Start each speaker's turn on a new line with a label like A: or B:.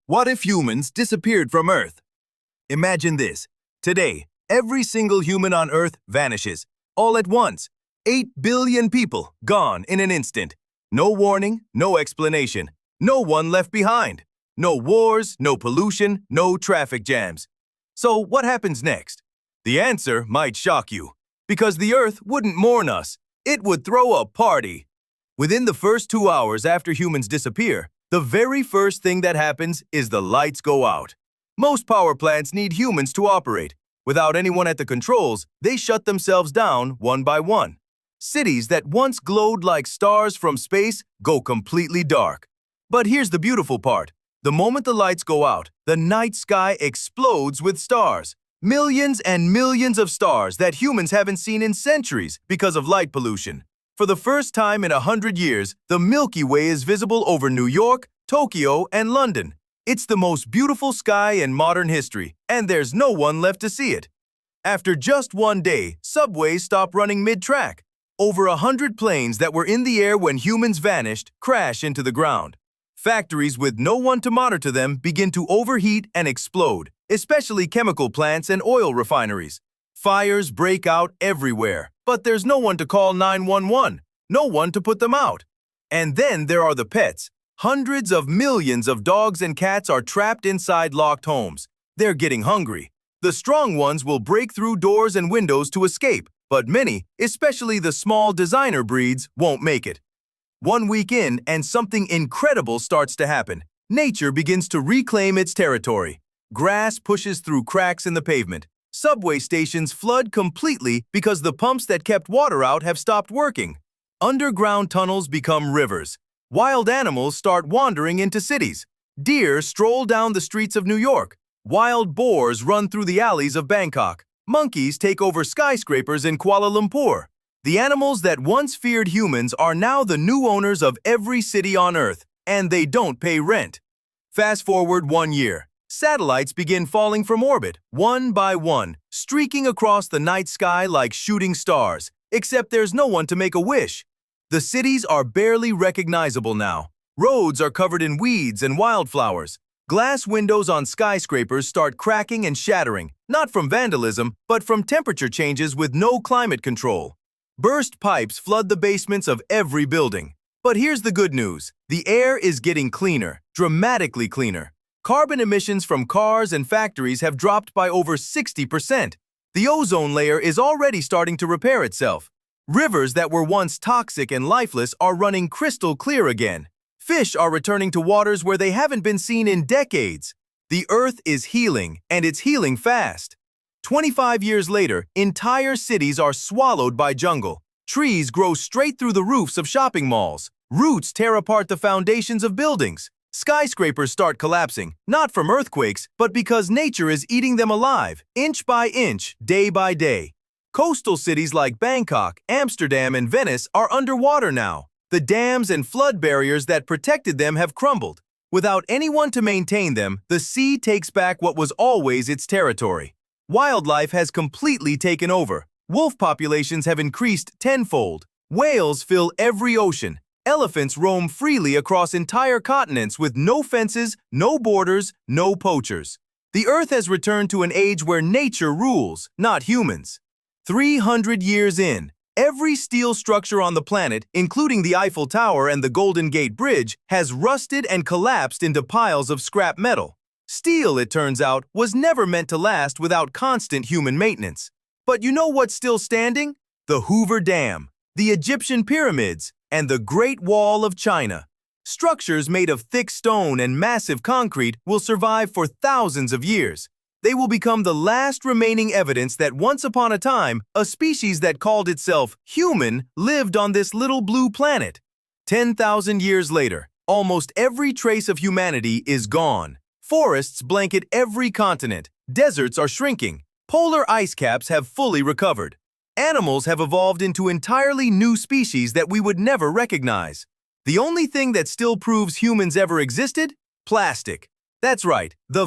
A: What if humans disappeared from Earth? Imagine this. Today, every single human on Earth vanishes, all at once. 8 billion people gone in an instant. No warning, no explanation. No one left behind. No wars, no pollution, no traffic jams. So what happens next? The answer might shock you. Because the Earth wouldn't mourn us. It would throw a party. Within the first 2 hours after humans disappear, the very first thing that happens is the lights go out. Most power plants need humans to operate. Without anyone at the controls, they shut themselves down one by one. Cities that once glowed like stars from space go completely dark. But here's the beautiful part. The moment the lights go out, the night sky explodes with stars. Millions and millions of stars that humans haven't seen in centuries because of light pollution. For the first time in 100 years, the Milky Way is visible over New York, Tokyo, and London. It's the most beautiful sky in modern history, and there's no one left to see it. After just one day, subways stop running mid-track. Over 100 planes that were in the air when humans vanished crash into the ground. Factories with no one to monitor them begin to overheat and explode, especially chemical plants and oil refineries. Fires break out everywhere, but there's no one to call 911, no one to put them out. And then there are the pets. Hundreds of millions of dogs and cats are trapped inside locked homes. They're getting hungry. The strong ones will break through doors and windows to escape, but many, especially the small designer breeds, won't make it. 1 week in, and something incredible starts to happen. Nature begins to reclaim its territory. Grass pushes through cracks in the pavement. Subway stations flood completely because the pumps that kept water out have stopped working. Underground tunnels become rivers. Wild animals start wandering into cities. Deer stroll down the streets of New York. Wild boars run through the alleys of Bangkok. Monkeys take over skyscrapers in Kuala Lumpur. The animals that once feared humans are now the new owners of every city on Earth, and they don't pay rent. Fast forward 1 year. Satellites begin falling from orbit, one by one, streaking across the night sky like shooting stars, except there's no one to make a wish. The cities are barely recognizable now. Roads are covered in weeds and wildflowers. Glass windows on skyscrapers start cracking and shattering, not from vandalism, but from temperature changes with no climate control. Burst pipes flood the basements of every building. But here's the good news. The air is getting cleaner, dramatically cleaner. Carbon emissions from cars and factories have dropped by over 60%. The ozone layer is already starting to repair itself. Rivers that were once toxic and lifeless are running crystal clear again. Fish are returning to waters where they haven't been seen in decades. The Earth is healing, and it's healing fast. 25 years later, entire cities are swallowed by jungle. Trees grow straight through the roofs of shopping malls. Roots tear apart the foundations of buildings. Skyscrapers start collapsing, not from earthquakes, but because nature is eating them alive, inch by inch, day by day. Coastal cities like Bangkok, Amsterdam, and Venice are underwater now. The dams and flood barriers that protected them have crumbled. Without anyone to maintain them, the sea takes back what was always its territory. Wildlife has completely taken over. Wolf populations have increased tenfold. Whales fill every ocean. Elephants roam freely across entire continents with no fences, no borders, no poachers. The Earth has returned to an age where nature rules, not humans. 300 years in, every steel structure on the planet, including the Eiffel Tower and the Golden Gate Bridge, has rusted and collapsed into piles of scrap metal. Steel, it turns out, was never meant to last without constant human maintenance. But you know what's still standing? The Hoover Dam, the Egyptian pyramids, and the Great Wall of China. Structures made of thick stone and massive concrete will survive for thousands of years. They will become the last remaining evidence that once upon a time, a species that called itself human lived on this little blue planet. 10,000 years later, almost every trace of humanity is gone. Forests blanket every continent. Deserts are shrinking. Polar ice caps have fully recovered. Animals have evolved into entirely new species that we would never recognize. The only thing that still proves humans ever existed? Plastic. That's right, the